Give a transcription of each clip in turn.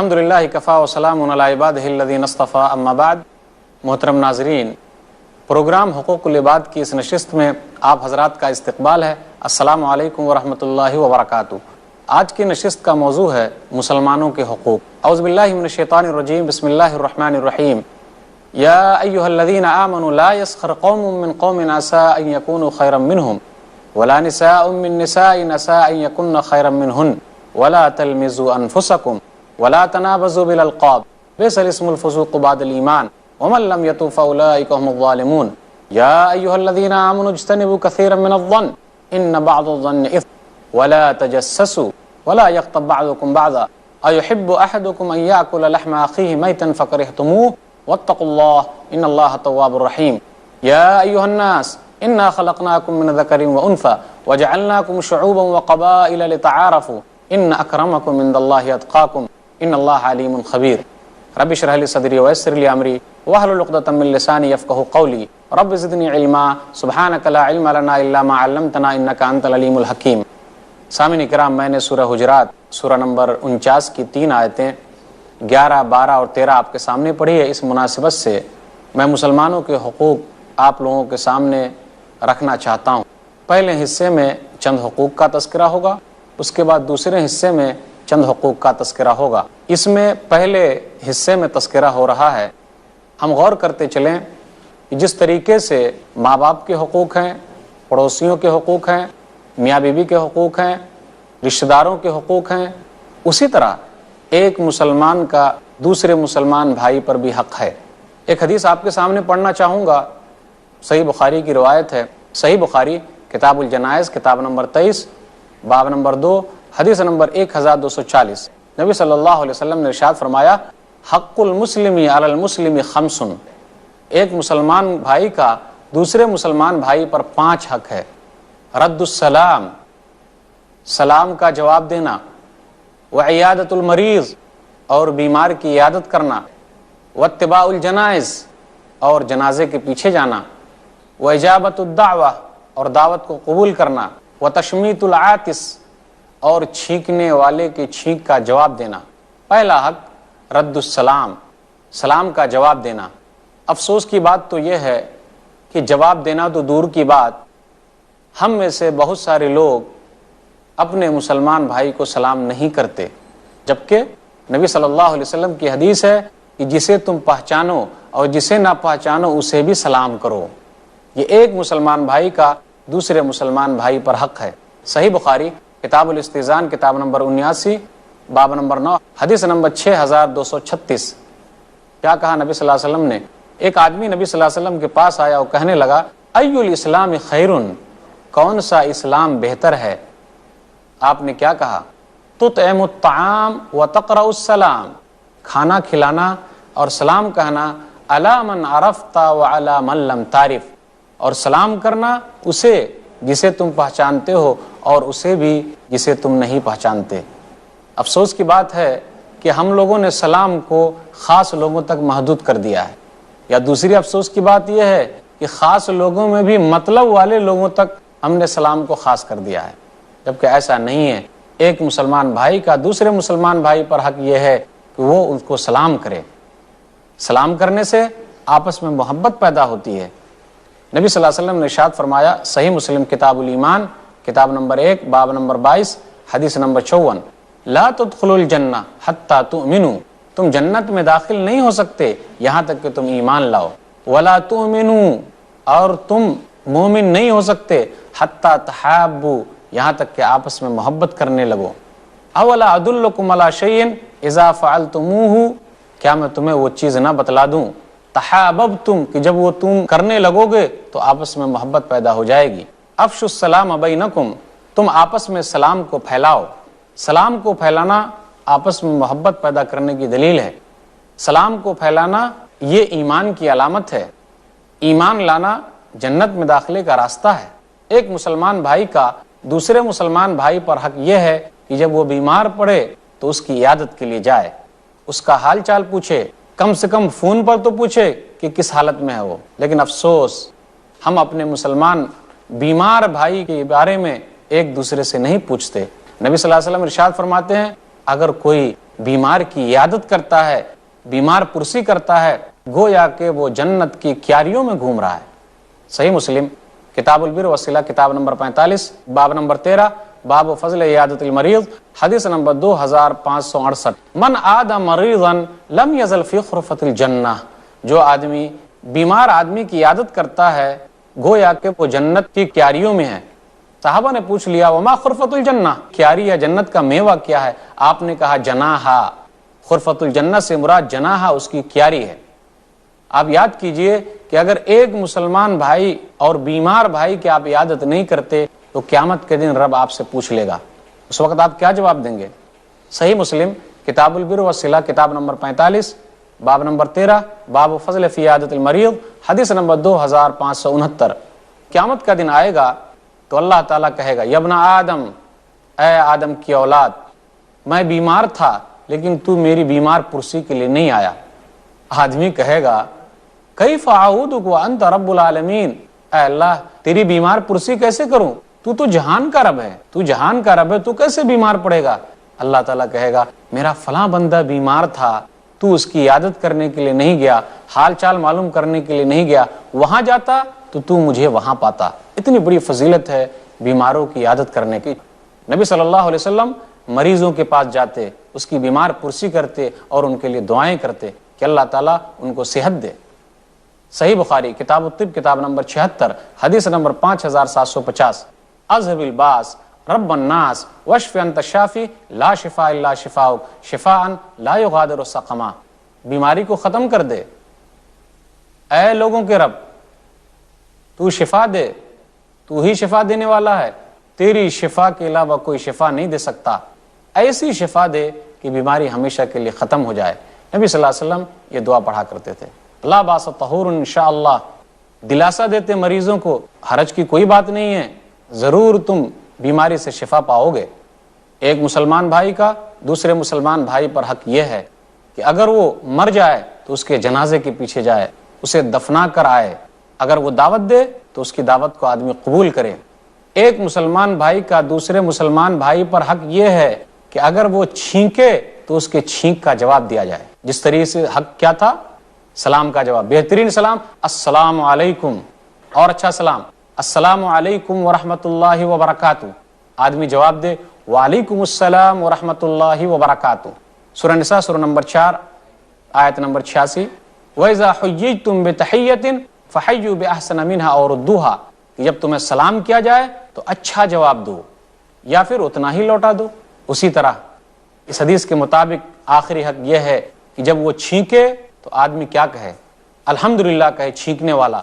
الحمدللہ کفا وسلام علی عبادہ الذین اصطفیٰ اما بعد۔ محترم ناظرین، پروگرام حقوق العباد کی اس نشست میں آپ حضرات کا استقبال ہے۔ السلام علیکم ورحمۃ اللہ وبرکاتہ۔ آج کی نشست کا موضوع ہے مسلمانوں کے حقوق۔ اعوذ باللہ من الشیطان الرجیم، بسم اللہ الرحمن الرحیم۔ یا ایھا الذین آمنوا لا یسخر قوم من قوم عسى ان یکونوا خیرا منہم ولا نساء من نساء عسى ان یکن خیرا منہن ولا تلمزوا انفسکم ولا تنابزوا بالالقاب بئس الاسم الفسوق بعد الایمان ومن لم يتب فاولئک هم الظالمون۔ یا ایھا الذین آمنوا اجتنبوا کثیرا من الظن ان بعض الظن اثم ولا تجسسوا ولا یغتب بعضکم بعضا ایحب احدکم ان یاکل لحم اخیہ میتا فکرہتموہ واتقوا اللہ ان اللہ تواب الرحیم۔ یا ایھا الناس انا خلقناکم من ذکر وانثی وجعلناکم شعوبا وقبائل لتعارفوا ان اکرمکم عند اللہ اتقاکم ان اللہ علیم خبیر۔ رب اشرح لی صدری ویسر لی امری واحلل عقدۃ من لسانی یفقہوا قولی رب زدنی علما سبحانک لا علم لنا الا ما علمتنا انک انت العلیم الحکیم۔ سامعین کرام، میں نے سورہ حجرات سورہ نمبر 49 کی 3 آیتیں 11، 12 اور 13 آپ کے سامنے پڑھی ہے۔ اس مناسبت سے میں مسلمانوں کے حقوق آپ لوگوں کے سامنے رکھنا چاہتا ہوں۔ پہلے حصے میں چند حقوق کا تذکرہ ہوگا، اس کے بعد دوسرے حصے میں چند حقوق کا تذکرہ ہوگا۔ اس میں پہلے حصے میں تذکرہ ہو رہا ہے، ہم غور کرتے چلیں کہ جس طریقے سے ماں باپ کے حقوق ہیں، پڑوسیوں کے حقوق ہیں، میاں بیوی کے حقوق ہیں، رشتہ داروں کے حقوق ہیں، اسی طرح ایک مسلمان کا دوسرے مسلمان بھائی پر بھی حق ہے۔ ایک حدیث آپ کے سامنے پڑھنا چاہوں گا، صحیح بخاری کی روایت ہے۔ صحیح بخاری کتاب الجنائز کتاب نمبر 23 باب نمبر 2 حدیث نمبر 1240۔ نبی صلی اللہ علیہ وسلم نے ارشاد فرمایا، حق المسلم علی المسلم خمس، ایک مسلمان بھائی کا دوسرے مسلمان بھائی پر 5 حق ہے۔ رد السلام، سلام کا جواب دینا، وعیادۃ المریض، اور بیمار کی عیادت کرنا، واتباع الجنائز، اور جنازے کے پیچھے جانا، واجابۃ الدعوہ، اور دعوت کو قبول کرنا، وتشمیت العاطس، اور چھینکنے والے کی چھینک کا جواب دینا۔ پہلا حق رد السلام، سلام کا جواب دینا۔ افسوس کی بات تو یہ ہے کہ جواب دینا تو دور کی بات، ہم میں سے بہت سارے لوگ اپنے مسلمان بھائی کو سلام نہیں کرتے، جبکہ نبی صلی اللہ علیہ وسلم کی حدیث ہے کہ جسے تم پہچانو اور جسے نہ پہچانو اسے بھی سلام کرو۔ یہ ایک مسلمان بھائی کا دوسرے مسلمان بھائی پر حق ہے۔ صحیح بخاری کتاب الاستئذان کتاب نمبر 79 باب نمبر 9 حدیث نمبر 6236۔ کیا کہا نبی صلی اللہ علیہ وسلم نے؟ ایک آدمی نبی صلی اللہ علیہ وسلم کے پاس آیا اور کہنے لگا، ای الاسلام خیرن، کون سا اسلام بہتر ہے؟ آپ نے کیا کہا؟ تطعم الطعام وتقرأ السلام، کھانا کھلانا اور سلام کہنا، علی من عرفت وعلی من لم تعرف، اور سلام کرنا اسے جسے تم پہچانتے ہو اور اسے بھی جسے تم نہیں پہچانتے۔ افسوس کی بات ہے کہ ہم لوگوں نے سلام کو خاص لوگوں تک محدود کر دیا ہے، یا دوسری افسوس کی بات یہ ہے کہ خاص لوگوں میں بھی مطلب والے لوگوں تک ہم نے سلام کو خاص کر دیا ہے، جبکہ ایسا نہیں ہے۔ ایک مسلمان بھائی کا دوسرے مسلمان بھائی پر حق یہ ہے کہ وہ ان کو سلام کرے۔ سلام کرنے سے آپس میں محبت پیدا ہوتی ہے۔ نبی صلی اللہ علیہ وسلم نے ارشاد فرمایا، صحیح مسلم کتاب الایمان کتاب نمبر 1 باب نمبر 22 حدیث نمبر 54، لا تدخلوا الجنہ حتی تؤمنوا، تم جنت میں داخل نہیں ہو سکتے یہاں تک کہ تم ایمان لاؤ، ولا تؤمنوا، اور تم مومن نہیں ہو سکتے حتی تحابوا، یہاں تک کہ آپس میں محبت کرنے لگو۔ اولا ادلکم علی شیء اذا فعلتموہ، کیا میں تمہیں وہ چیز نہ بتلا دوں، تحاببتم، کہ جب وہ تم کرنے لگو گے تو آپس میں محبت پیدا ہو جائے گی۔ افشوا السلام بینکم، تم آپس میں سلام کو پھیلاؤ۔ سلام کو پھیلانا آپس میں محبت پیدا کرنے کی دلیل ہے۔ سلام کو پھیلانا یہ ایمان کی علامت ہے۔ ایمان لانا جنت میں داخلے کا راستہ ہے۔ ایک مسلمان بھائی کا دوسرے مسلمان بھائی پر حق یہ ہے کہ جب وہ بیمار پڑے تو اس کی عیادت کے لیے جائے، اس کا حال چال پوچھے، کم سے کم فون پر تو پوچھے کہ کس حالت میں ہے وہ۔ لیکن افسوس، ہم اپنے مسلمان بیمار بھائی کے بارے میں ایک دوسرے سے نہیں پوچھتے۔ نبی صلی اللہ علیہ وسلم ارشاد فرماتے ہیں، اگر کوئی بیمار کی عیادت کرتا ہے، بیمار پرسی کرتا ہے، گویا کہ وہ جنت کی کیاریوں میں گھوم رہا ہے۔ صحیح مسلم کتاب البر والصلہ کتاب نمبر 45 باب نمبر 13 باب فضل عیادت المریض حدیث نمبر 2568 من عاد مریضا لم یزل فی غرفۃ الجنہ، جو آدمی بیمار آدمی کی عیادت کرتا ہے گویا کہ وہ جنت کی کیاریوں میں ہے۔ صحابہ نے پوچھ لیا وما غرفۃ الجنہ، کیاری یا جنت کا میوہ کیا ہے؟ آپ نے کہا جناحا، غرفۃ الجنہ سے مراد جناحا اس کی کیاری ہے۔ آپ یاد کیجئے کہ اگر ایک مسلمان بھائی اور بیمار بھائی کی آپ عیادت نہیں کرتے تو قیامت کے دن رب آپ سے پوچھ لے گا، اس وقت آپ کیا جواب دیں گے؟ صحیح مسلم کتاب البر والصلہ کتاب نمبر 45 باب نمبر 13 باب فضل فی عیادت المریض حدیث نمبر 2569۔ قیامت کا دن آئے گا تو اللہ تعالیٰ کہے گا یبن آدم، اے آدم کی اولاد، میں بیمار تھا لیکن تو میری بیمار پرسی کے لیے نہیں آیا۔ آدمی کہے گا کیف اعودک وانت رب العالمین، اے اللہ تیری بیمار پرسی کیسے کروں؟ تو جہان کا رب ہے، تو جہان کا رب ہے، تو کیسے بیمار پڑے گا؟ اللہ تعالیٰ کہے گا میرا فلاں بندہ بیمار تھا، تو اس کی عیادت کرنے کے لیے نہیں گیا، حال چال معلوم کرنے کے لیے نہیں گیا، وہاں جاتا تو مجھے وہاں پاتا۔ اتنی بڑی فضیلت ہے بیماروں کی عیادت کرنے کی۔ نبی صلی اللہ علیہ وسلم مریضوں کے پاس جاتے، اس کی بیمار پرسی کرتے اور ان کے لیے دعائیں کرتے کہ اللہ تعالیٰ ان کو صحت دے۔ صحیح بخاری کتاب الطب کتاب نمبر 76 حدیث نمبر 5750 اذهب الباس رب الناس واشف انت الشافی لا شفاء الا شفاؤک شفاء لا یغادر سقما، بیماری کو ختم کر دے، اے لوگوں کے رب تو شفا دے، تو ہی شفا دینے والا ہے، تیری شفا کے علاوہ کوئی شفا نہیں دے سکتا، ایسی شفا دے کہ بیماری ہمیشہ کے لیے ختم ہو جائے۔ نبی صلی اللہ علیہ وسلم یہ دعا پڑھا کرتے تھے۔ لا باس طہور انشاءاللہ، دلاسا دیتے مریضوں کو حرج کی کوئی بات نہیں ہے، ضرور تم بیماری سے شفا پاؤ گے۔ ایک مسلمان بھائی کا دوسرے مسلمان بھائی پر حق یہ ہے کہ اگر وہ مر جائے تو اس کے جنازے کے پیچھے جائے، اسے دفنا کر آئے، اگر وہ دعوت دے تو اس کی دعوت کو آدمی قبول کرے۔ ایک مسلمان بھائی کا دوسرے مسلمان بھائی پر حق یہ ہے کہ اگر وہ چھینکے تو اس کے چھینک کا جواب دیا جائے۔ جس طریقے سے حق کیا تھا؟ سلام کا جواب، بہترین سلام السلام علیکم، اور اچھا سلام السلام علیکم ورحمۃ اللہ وبرکاتہ، آدمی جواب دے وعلیکم السلام ورحمۃ اللہ وبرکاتہ۔ سورہ نساء سورہ نمبر 4 آیت نمبر 86 وَإِذَا حُيِّيتُم بِتَحِيَّةٍ فَحَيُّوا بِأَحْسَنَ مِنْهَا أَوْ رُدُّوهَا، کہ جب تمہیں سلام کیا جائے تو اچھا جواب دو یا پھر اتنا ہی لوٹا دو۔ اسی طرح اس حدیث کے مطابق آخری حق یہ ہے کہ جب وہ چھینکے تو آدمی کیا کہے؟ الحمدللہ کہے چھینکنے والا،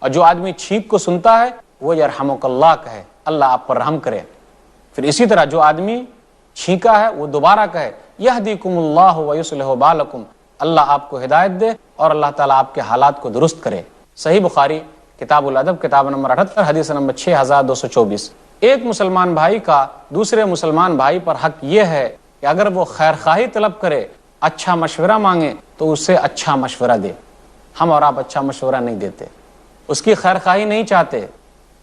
اور جو آدمی چھینک کو سنتا ہے وہ یرحمک اللہ کہے، اللہ آپ پر رحم کرے۔ پھر اسی طرح جو آدمی چھینکا ہے وہ دوبارہ کہے یہدیکم اللہ ویصلح بالکم، اللہ آپ کو ہدایت دے اور اللہ تعالیٰ آپ کے حالات کو درست کرے۔ صحیح بخاری کتاب الادب کتاب نمبر 78 حدیث نمبر 6224۔ ایک مسلمان بھائی کا دوسرے مسلمان بھائی پر حق یہ ہے کہ اگر وہ خیر خواہی طلب کرے، اچھا مشورہ مانگے تو اسے اچھا مشورہ دے۔ ہم اور آپ اچھا مشورہ نہیں دیتے، اس کی خیر خواہی نہیں چاہتے،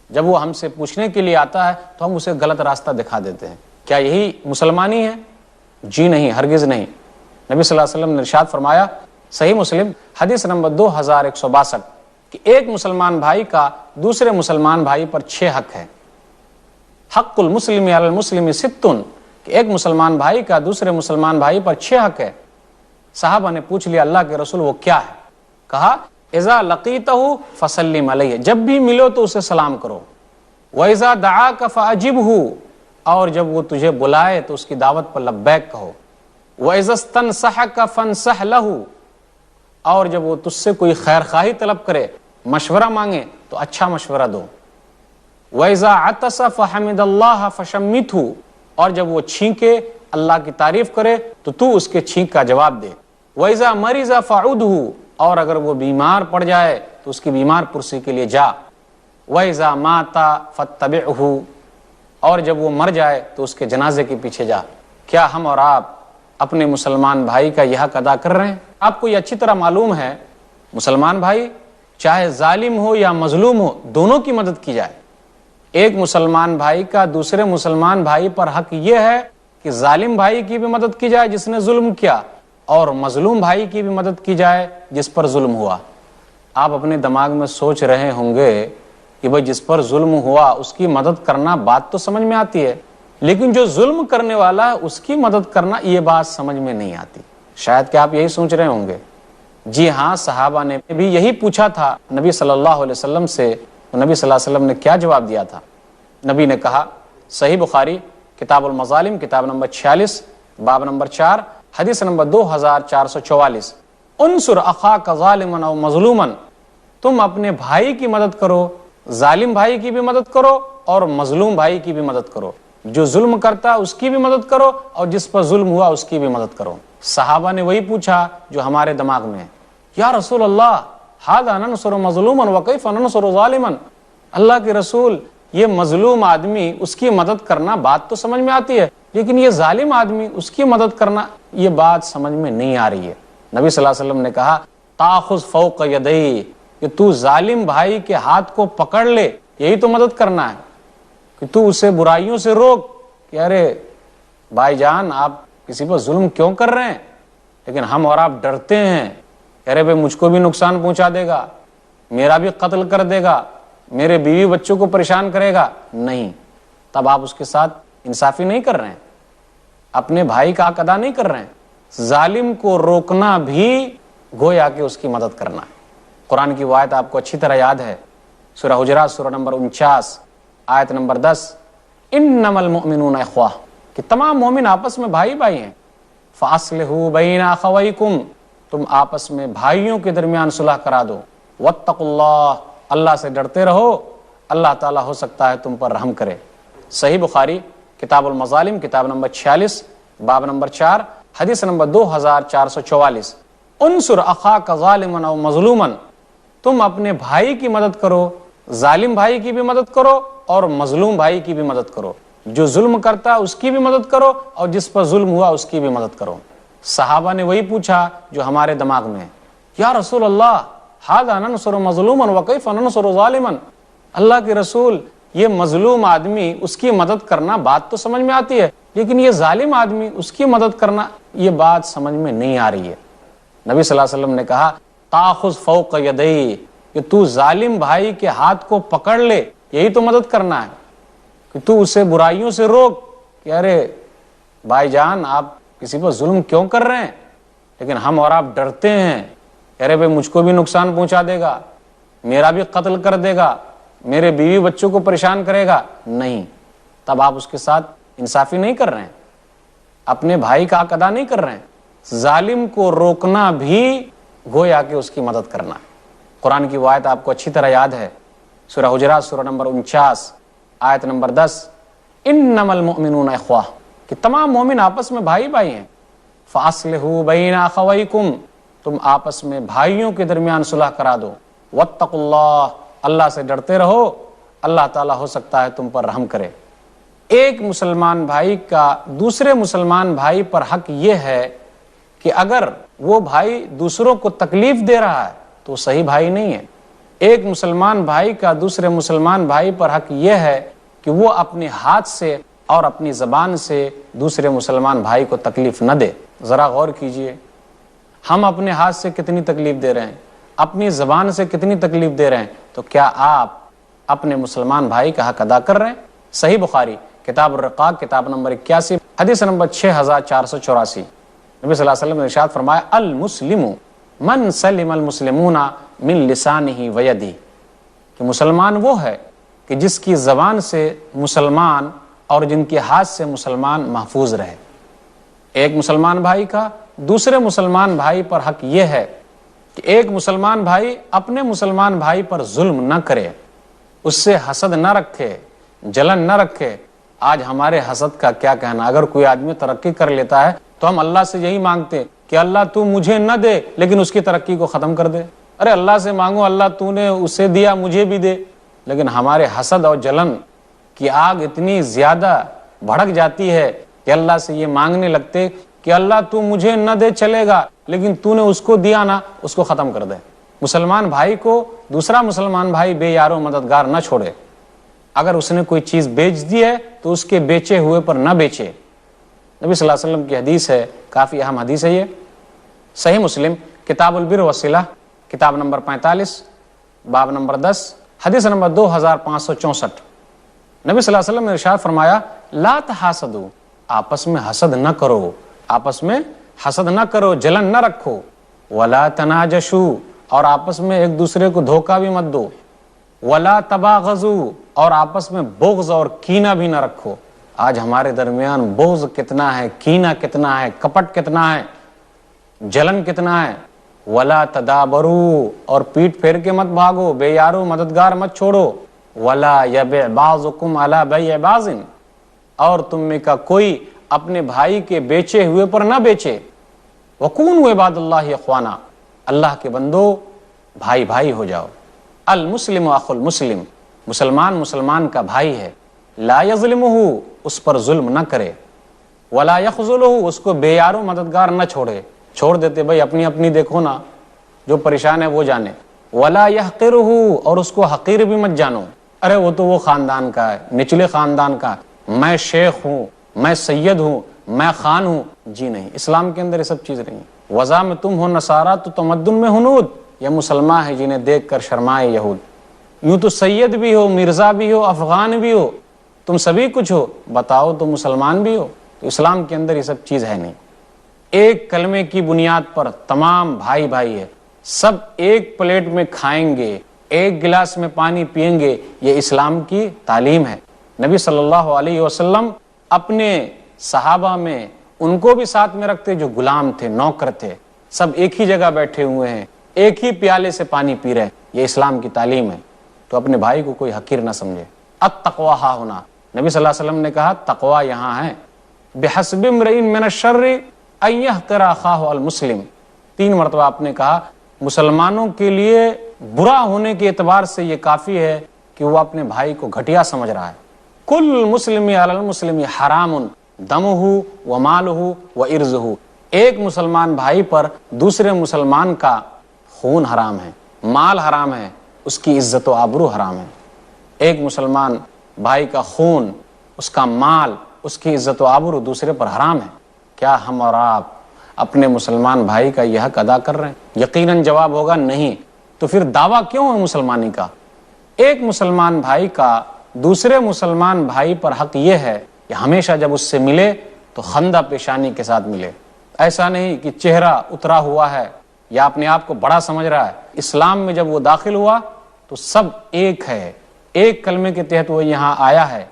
جب وہ ہم سے پوچھنے کے لیے آتا ہے تو ہم اسے غلط راستہ دکھا دیتے ہیں۔ کیا یہی مسلمانی ہے؟ جی نہیں، ہرگز نہیں۔ نبی صلی اللہ علیہ وسلم نے ارشاد فرمایا، صحیح مسلم حدیث نمبر 2162، کہ ایک مسلمان بھائی کا دوسرے مسلمان بھائی پر 6 حق ہے۔ حق المسلم علی المسلم 6، کہ ایک مسلمان بھائی کا دوسرے مسلمان بھائی پر 6 حق ہے۔ صحابہ نے پوچھ لیا اللہ کے رسول وہ کیا ہے؟ کہا اذا لقیتہ فسلم علیہ، جب بھی ملو تو اسے سلام کرو، واذا دعاک فاجبہ، اور جب وہ تجھے بلائے تو اس کی دعوت پر لبیک کہو، واذا استنصحک فانصح لہ، اور جب وہ تجھ سے کوئی خیر خواہی طلب کرے، مشورہ مانگے تو اچھا مشورہ دو، واذا عطس فحمد اللہ فشمتہ، اور جب وہ چھینکے اللہ کی تعریف کرے تو اس کے چھینک کا جواب دے، وَإِذَا مَرِضَ فَعُدْهُ، اور اگر وہ بیمار پڑ جائے تو اس کی بیمار پرسی کے لیے جا، وَإِذَا مَاتَ فَاتَّبِعْهُ، اور جب وہ مر جائے تو اس کے جنازے کے پیچھے جا۔ کیا ہم اور آپ اپنے مسلمان بھائی کا یہ حق ادا کر رہے ہیں؟ آپ کو یہ اچھی طرح معلوم ہے مسلمان بھائی چاہے ظالم ہو یا مظلوم ہو، دونوں کی مدد کی جائے۔ ایک مسلمان بھائی کا دوسرے مسلمان بھائی پر حق یہ ہے کہ ظالم بھائی کی بھی مدد کی جائے جس نے ظلم کیا، اور مظلوم بھائی کی بھی مدد کی جائے جس پر ظلم ہوا۔ آپ اپنے دماغ میں سوچ رہے ہوں گے کہ بھئی جس پر ظلم ہوا اس کی مدد کرنا بات تو سمجھ میں آتی ہے، لیکن جو ظلم کرنے والا ہے اس کی مدد کرنا یہ بات سمجھ میں نہیں آتی۔ شاید کہ آپ یہی سوچ رہے ہوں گے۔ جی ہاں، صحابہ نے بھی یہی پوچھا تھا نبی صلی اللہ علیہ وسلم سے، تو نبی صلی اللہ علیہ وسلم نے کیا جواب دیا تھا؟ نبی نے کہا، صحیح بخاری کتاب المظالم کتاب نمبر 46 باب نمبر 4 حدیث نمبر 2444، انصر اخاک ظالما او مظلوما، تم اپنے بھائی کی مدد کرو، ظالم بھائی کی بھی مدد کرو اور مظلوم بھائی کی بھی مدد کرو، جو ظلم کرتا اس کی بھی مدد کرو اور جس پر ظلم ہوا اس کی بھی مدد کرو۔ صحابہ نے وہی پوچھا جو ہمارے دماغ میں ہے، یا رسول اللہ ھذا ننصر مظلوما وکیف ننصر ظالما، اللہ کے رسول یہ مظلوم آدمی اس کی مدد کرنا بات تو سمجھ میں آتی ہے، لیکن یہ ظالم آدمی اس کی مدد کرنا یہ بات سمجھ میں نہیں آ رہی ہے۔ نبی صلی اللہ علیہ وسلم نے کہا، تاخذ فوق یدی، کہ تو ظالم بھائی کے ہاتھ کو پکڑ لے، یہی تو مدد کرنا ہے، کہ تو اسے برائیوں سے روک، کہ ارے بھائی جان آپ کسی پر ظلم کیوں کر رہے ہیں، لیکن ہم اور آپ ڈرتے ہیں، ارے بھائی مجھ کو بھی نقصان پہنچا دے گا، میرا بھی قتل کر دے گا، میرے بیوی بچوں کو پریشان کرے گا، نہیں، تب آپ اس کے ساتھ انصافی نہیں کر رہے ہیں، اپنے بھائی کا حق ادا نہیں کر رہے ہیں۔ ظالم کو روکنا بھی گویا کہ اس کی مدد کرنا ہے۔ قرآن کی وہ آیت آپ کو اچھی طرح یاد ہے، سورہ حجرات سورہ نمبر 49 آیت نمبر 10، انما المؤمنون اخوہ، کہ تمام مومن آپس میں بھائی بھائی ہیں، فاصلحوا بین اخویکم، تم آپس میں بھائیوں کے درمیان صلح کرا دو، واتقوا اللہ، اللہ سے ڈرتے رہو، اللہ تعالیٰ ہو سکتا ہے تم پر رحم کرے۔ صحیح بخاری کتاب المظالم کتاب نمبر 46 باب نمبر 4 حدیث نمبر 2444، انصر اخاک ظالما او مظلوما، تم اپنے بھائی کی مدد کرو، ظالم بھائی کی بھی مدد کرو اور مظلوم بھائی کی بھی مدد کرو، جو ظلم کرتا اس کی بھی مدد کرو اور جس پر ظلم ہوا اس کی بھی مدد کرو۔ صحابہ نے وہی پوچھا جو ہمارے دماغ میں ہے، یا رسول اللہ ھذا ننصر مظلوما وکیف ننصر ظالما، اللہ کے رسول یہ مظلوم آدمی اس کی مدد کرنا بات تو سمجھ میں آتی ہے، لیکن یہ ظالم آدمی اس کی مدد کرنا یہ بات سمجھ میں نہیں آ رہی ہے۔ نبی صلی اللہ علیہ وسلم نے کہا، تاخذ فوق یدی، کہ تو ظالم بھائی کے ہاتھ کو پکڑ لے، یہی تو مدد کرنا ہے، کہ تو اسے برائیوں سے روک، کہ ارے بھائی جان آپ کسی پر ظلم کیوں کر رہے ہیں، لیکن ہم اور آپ ڈرتے ہیں، ارے بھائی مجھ کو بھی نقصان پہنچا دے گا، میرا بھی قتل کر دے گا، میرے بیوی بچوں کو پریشان کرے گا، نہیں، تب آپ اس کے ساتھ انصافی نہیں کر رہے ہیں، اپنے بھائی کا حق ادا نہیں کر رہے ہیں۔ ظالم کو روکنا بھی گویا کہ اس کی مدد کرنا ہے۔ قرآن کی وہ آیت آپ کو اچھی طرح یاد ہے، سورہ حجرات سورہ نمبر 49 آیت نمبر 10، انما المؤمنون اخوہ، کہ تمام مومن آپس میں بھائی بھائی ہیں، فاصلحوا بین اخویکم، تم آپس میں بھائیوں کے درمیان صلح کرا دو، واتقوا اللہ، اللہ سے ڈرتے رہو، اللہ تعالیٰ ہو سکتا ہے تم پر رحم کرے۔ ایک مسلمان بھائی کا دوسرے مسلمان بھائی پر حق یہ ہے کہ اگر وہ بھائی دوسروں کو تکلیف دے رہا ہے تو صحیح بھائی نہیں ہے۔ ایک مسلمان بھائی کا دوسرے مسلمان بھائی پر حق یہ ہے کہ وہ اپنے ہاتھ سے اور اپنی زبان سے دوسرے مسلمان بھائی کو تکلیف نہ دے۔ ذرا غور کیجئے، ہم اپنے ہاتھ سے کتنی تکلیف دے رہے ہیں، اپنی زبان سے کتنی تکلیف دے رہے ہیں، تو کیا آپ اپنے مسلمان بھائی کا حق ادا کر رہے ہیں؟ صحیح بخاری کتاب الرقاق کتاب نمبر 81 حدیث نمبر 6484، نبی صلی اللہ علیہ وسلم نے ارشاد فرمایا، المسلم من سلم المسلمون من لسانہ ویدہ، کہ مسلمان وہ ہے کہ جس کی زبان سے مسلمان اور جن کے ہاتھ سے مسلمان محفوظ رہے۔ ایک مسلمان بھائی کا دوسرے مسلمان بھائی پر حق یہ ہے کہ ایک مسلمان بھائی اپنے مسلمان بھائی پر ظلم نہ کرے، اس سے حسد نہ رکھے، جلن نہ رکھے۔ آج ہمارے حسد کا کیا کہنا، اگر کوئی آدمی ترقی کر لیتا ہے تو ہم اللہ سے یہی مانگتے کہ اللہ تو مجھے نہ دے لیکن اس کی ترقی کو ختم کر دے، ارے اللہ سے مانگو اللہ تو نے اسے دیا مجھے بھی دے۔ لیکن ہمارے حسد اور جلن کی آگ اتنی زیادہ بھڑک جاتی ہے کہ اللہ سے یہ مانگنے لگتے کہ اللہ تو مجھے نہ دے چلے گا لیکن تو نے اس کو دیا نا، اس کو ختم کر دے۔ مسلمان بھائی کو دوسرا مسلمان بھائی بے یار و مددگار نہ چھوڑے، اگر اس نے کوئی چیز بیچ دی ہے تو اس کے بیچے ہوئے پر نہ بیچے۔ نبی صلی اللہ علیہ وسلم کی حدیث ہے، کافی اہم حدیث ہے یہ، صحیح مسلم کتاب البر والصلہ کتاب نمبر 45 باب نمبر 10 حدیث نمبر 2564۔ نبی صلی اللہ علیہ وسلم نے ارشاد فرمایا لا تحاسدوا، آپس میں حسد نہ کرو، آپس میں حسد نہ کرو، جلن نہ رکھو، ولا تناجشوا، اور آپس میں ایک دوسرے کو دھوکہ بھی مت دو، ولا تباغضوا، اور آپس میں بغض اور کینہ بھی نہ رکھو۔ آج ہمارے درمیان بغض کتنا ہے، کینہ کتنا ہے، کپٹ کتنا ہے، جلن کتنا ہے۔ ولا تدابروا، اور پیٹ پھیر کے مت بھاگو، بے یارو مددگار مت چھوڑو۔ ولا یبع بعضکم علی بیع بعض، اور تم میں کا کوئی اپنے بھائی کے بیچے ہوئے پر نہ بیچے۔ وکونوا عباد اللہ اخوانا، اللہ کے بندو بھائی بھائی ہو جاؤ۔ المسلم اخو المسلم، مسلمان مسلمان کا بھائی ہے، لا یظلمہ، اس پر ظلم نہ کرے، ولا یخذلہ، اس کو بے یارو مددگار نہ چھوڑے، چھوڑ دیتے بھائی اپنی اپنی دیکھو نا، جو پریشان ہے وہ جانے۔ ولا یحقرہ، اور اس کو حقیر بھی مت جانو، ارے وہ تو وہ خاندان کا ہے، نچلے خاندان کا، میں شیخ ہوں، میں سید ہوں، میں خان ہوں، جی نہیں، اسلام کے اندر یہ سب چیز نہیں۔ وضع میں تم ہو نصارہ تو تمدن میں ہنود، یہ مسلمان ہے جنہیں دیکھ کر شرمائے یہود۔ یوں تو سید بھی ہو، مرزا بھی ہو، افغان بھی ہو، تم سبھی کچھ ہو، بتاؤ تو مسلمان بھی ہو؟ تو اسلام کے اندر یہ سب چیز ہے نہیں۔ ایک کلمے کی بنیاد پر تمام بھائی بھائی ہے، سب ایک پلیٹ میں کھائیں گے، ایک گلاس میں پانی پئیں گے، یہ اسلام کی تعلیم ہے۔ نبی صلی اللہ علیہ وسلم اپنے صحابہ میں ان کو بھی ساتھ میں رکھتے جو غلام تھے، نوکر تھے، سب ایک ہی جگہ بیٹھے ہوئے ہیں، ایک ہی پیالے سے پانی پی رہے ہیں، یہ اسلام کی تعلیم ہے۔ تو اپنے بھائی کو کوئی حقیر نہ سمجھے۔ التقوی ہا ہونا، نبی صلی اللہ علیہ وسلم نے کہا تقوی یہاں ہے۔ بحسب امرئ من الشر ان یحقر اخاہ المسلم، 3 مرتبہ آپ نے کہا مسلمانوں کے لیے برا ہونے کے اعتبار سے یہ کافی ہے کہ وہ اپنے بھائی کو گھٹیا سمجھ رہا ہے۔ کل مسلم علی المسلم حرام دمہ و مالہ و عرضہ، ایک مسلمان بھائی پر دوسرے مسلمان کا خون حرام ہے، مال حرام ہے، اس کی عزت و آبرو حرام ہے۔ ایک مسلمان بھائی کا خون، اس کا مال، اس کی عزت و آبرو دوسرے پر حرام ہے۔ کیا ہم اور آپ اپنے مسلمان بھائی کا یہ حق ادا کر رہے ہیں؟ یقیناً جواب ہوگا نہیں۔ تو پھر دعویٰ کیوں ہے مسلمانی کا؟ ایک مسلمان بھائی کا دوسرے مسلمان بھائی پر حق یہ ہے کہ ہمیشہ جب اس سے ملے تو خندہ پیشانی کے ساتھ ملے، ایسا نہیں کہ چہرہ اترا ہوا ہے یا اپنے آپ کو بڑا سمجھ رہا ہے۔ اسلام میں جب وہ داخل ہوا تو سب ایک ہے، ایک کلمے کے تحت وہ یہاں آیا ہے،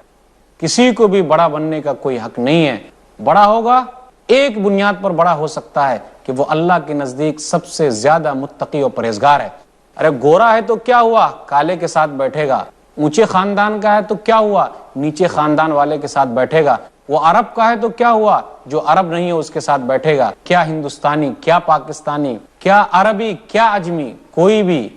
کسی کو بھی بڑا بننے کا کوئی حق نہیں ہے۔ بڑا ہوگا ایک بنیاد پر بڑا ہو سکتا ہے کہ وہ اللہ کے نزدیک سب سے زیادہ متقی اور پرہیزگار ہے۔ ارے گورا ہے تو کیا ہوا، کالے کے ساتھ بیٹھے گا، اونچے خاندان کا ہے تو کیا ہوا، نیچے خاندان والے کے ساتھ بیٹھے گا، وہ عرب کا ہے تو کیا ہوا، جو عرب نہیں ہے اس کے ساتھ بیٹھے گا۔ کیا ہندوستانی، کیا پاکستانی، کیا عربی، کیا عجمی، کوئی بھی،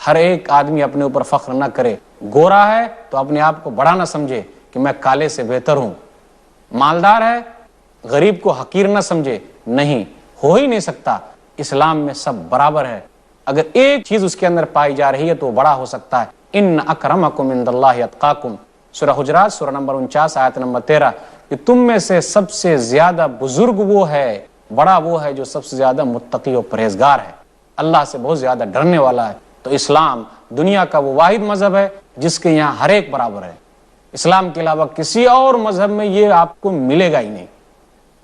ہر ایک آدمی اپنے اوپر فخر نہ کرے۔ گورا ہے تو اپنے آپ کو بڑا نہ سمجھے کہ میں کالے سے بہتر ہوں، مالدار ہے غریب کو حقیر نہ سمجھے، نہیں، ہو ہی نہیں سکتا۔ اسلام میں سب برابر ہے، اگر ایک چیز اس کے اندر پائی جا رہی ہے تو وہ بڑا ہو سکتا ہے۔ ان اکرمکم عند اللہ اتقاکم، سورہ حجرات سورہ نمبر 49 آیت نمبر 13، کہ تم میں سے سب سے زیادہ بزرگ وہ ہے، بڑا وہ ہے جو سب سے زیادہ متقی و پرہیزگار ہے، اللہ سے بہت زیادہ ڈرنے والا ہے۔ تو اسلام دنیا کا وہ واحد مذہب ہے جس کے یہاں ہر ایک برابر ہے۔ اسلام کے علاوہ کسی اور مذہب میں یہ آپ کو ملے گا ہی نہیں۔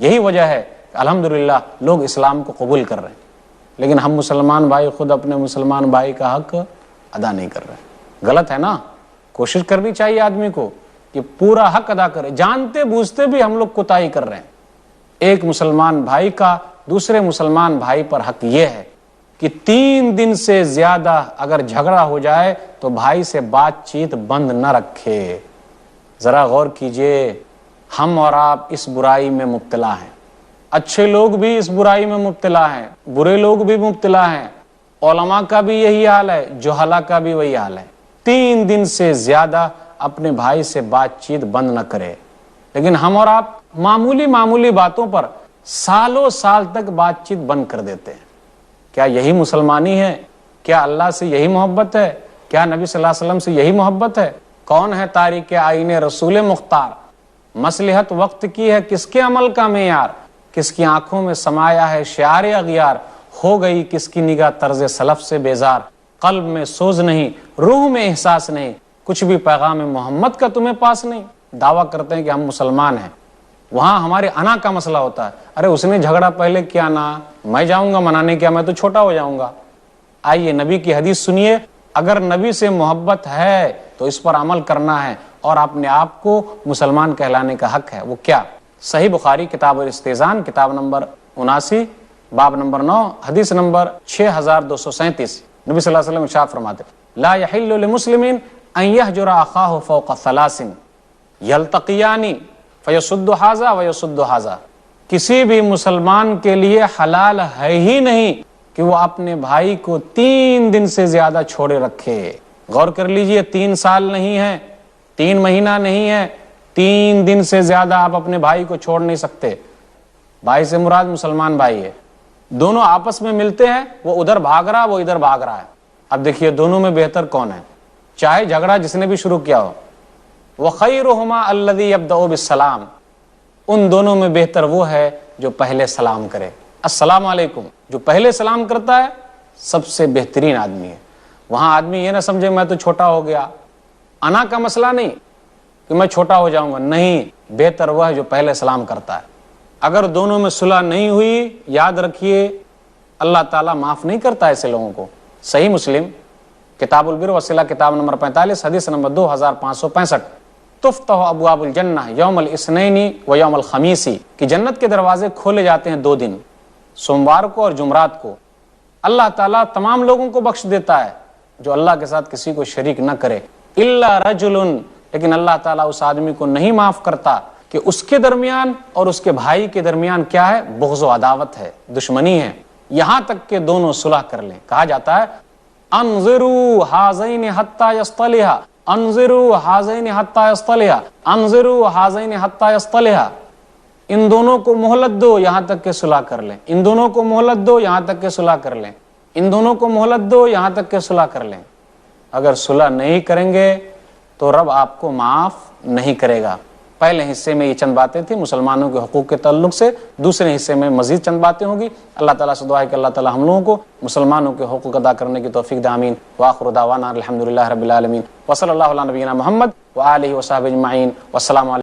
یہی وجہ ہے کہ الحمدللہ لوگ اسلام کو قبول کر رہے ہیں، لیکن ہم مسلمان بھائی خود اپنے مسلمان بھائی کا حق ادا نہیں کر رہے۔ غلط ہے نا؟ کوشش کرنی چاہیے آدمی کو کہ پورا حق ادا کرے، جانتے بوجھتے بھی ہم لوگ کوتاہی کر رہے ہیں۔ ایک مسلمان بھائی کا دوسرے مسلمان بھائی پر حق یہ ہے کہ 3 دن سے زیادہ اگر جھگڑا ہو جائے تو بھائی سے بات چیت بند نہ رکھے۔ ذرا غور کیجئے، ہم اور آپ اس برائی میں مبتلا ہیں، اچھے لوگ بھی اس برائی میں مبتلا ہیں، برے لوگ بھی مبتلا ہیں، علماء کا بھی یہی حال ہے، جہلا کا بھی وہی حال ہے۔ 3 دن سے زیادہ اپنے بھائی سے بات چیت بند نہ کرے، لیکن ہم اور آپ معمولی باتوں پر سالوں سال تک بات چیت بند کر دیتے ہیں۔ کیا یہی مسلمانی ہے؟ کیا اللہ سے یہی محبت ہے؟ کیا نبی صلی اللہ علیہ وسلم سے یہی محبت ہے؟ کون ہے تاریک آئین رسول مختار؟ مصلحت وقت کی ہے کس کے عمل کا معیار، کس کی آنکھوں میں سمایا ہے شعار اغیار، ہو گئی کس کی نگاہ طرز سلف سے بیزار، قلب میں سوز نہیں روح میں احساس نہیں، کچھ بھی پیغام محمد کا تمہیں پاس نہیں۔ دعویٰ کرتے ہیں کہ ہم مسلمان ہیں، وہاں ہمارے انا کا مسئلہ ہوتا ہے، ارے اس نے جھگڑا پہلے کیا نا، میں جاؤں گا منانے، کیا میں تو چھوٹا ہو جاؤں گا۔ آئیے نبی کی حدیث سنیے، اگر نبی سے محبت ہے تو اس پر عمل کرنا ہے اور اپنے آپ کو مسلمان کہلانے کا حق ہے۔ وہ کیا؟ صحیح بخاری کتاب الاستئذان کتاب نمبر 79 باب نمبر 9 حدیث نمبر 6237، نبی صلی اللہ علیہ وسلم ارشاد فرماتے لا یحل لمسلم ان یہجر اخاہ فوق ثلاث یلتقیان فیصد ھذا ویصد ھذا، کسی بھی مسلمان کے لیے حلال ہے ہی نہیں کہ وہ اپنے بھائی کو 3 دن سے زیادہ چھوڑے رکھے۔ غور کر لیجئے، 3 سال نہیں ہے، 3 مہینہ نہیں ہے، 3 دن سے زیادہ آپ اپنے بھائی کو چھوڑ نہیں سکتے۔ بھائی سے مراد مسلمان بھائی ہے، دونوں آپس میں ملتے ہیں، وہ ادھر بھاگ رہا وہ ادھر بھاگ رہا ہے، اب دیکھیے دونوں میں بہتر کون ہے؟ چاہے جھگڑا جس نے بھی شروع کیا ہو، وَخَيْرُهُمَا الَّذِي يَبْدَأُ بِالسَّلَامِ، ان دونوں میں بہتر وہ ہے جو پہلے سلام کرے۔ السلام علیکم، جو پہلے سلام کرتا ہے سب سے بہترین آدمی ہے۔ وہاں آدمی یہ نہ سمجھے میں تو چھوٹا ہو گیا، انا کا مسئلہ نہیں کہ میں چھوٹا ہو جاؤں گا، نہیں، بہتر وہ ہے جو پہلے سلام کرتا ہے۔ اگر دونوں میں صلح نہیں ہوئی، یاد رکھیے اللہ تعالیٰ معاف نہیں کرتا ایسے لوگوں کو۔ صحیح مسلم کتاب البر والصلہ کتاب نمبر 45 حدیث نمبر 2565، تفتح ابواب الجنہ یوم الاثنین و یوم الخمیس، کہ جنت کے دروازے کھولے جاتے ہیں 2 دن، سوموار کو اور جمعرات کو۔ اللہ تعالیٰ تمام لوگوں کو بخش دیتا ہے جو اللہ کے ساتھ کسی کو شریک نہ کرے، الا رجل، لیکن اللہ تعالیٰ اس آدمی کو نہیں معاف کرتا کہ اس کے درمیان اور اس کے بھائی کے درمیان کیا ہے؟ بغض و عداوت ہے، دشمنی ہے، یہاں تک کہ دونوں صلح کر لیں۔ کہا جاتا ہے انظروا ھذین حتی یصطلحا، انظروا ھذین حتی یصطلحا، انظروا ھذین حتی یصطلحا، ان دونوں کو مہلت دو یہاں تک کہ صلح کر لیں، ان دونوں کو مہلت دو یہاں تک کہ صلح کر لیں، ان دونوں کو مہلت دو یہاں تک کہ صلح کر لیں۔ اگر صلح نہیں کریں گے تو رب آپ کو معاف نہیں کرے گا۔ پہلے حصے میں یہ چند باتیں تھیں مسلمانوں کے حقوق کے تعلق سے، دوسرے حصے میں مزید چند باتیں ہوں گی۔ اللہ تعالیٰ سے دعا ہے کہ اللہ تعالیٰ ہم لوگوں کو مسلمانوں کے حقوق ادا کرنے کی توفیق دے، آمین۔ وآخر دعوانا الحمدللہ رب العالمین، وصلی اللہ علی نبینا محمد وآلہ وصحبہ اجمعین، والسلام علیکم۔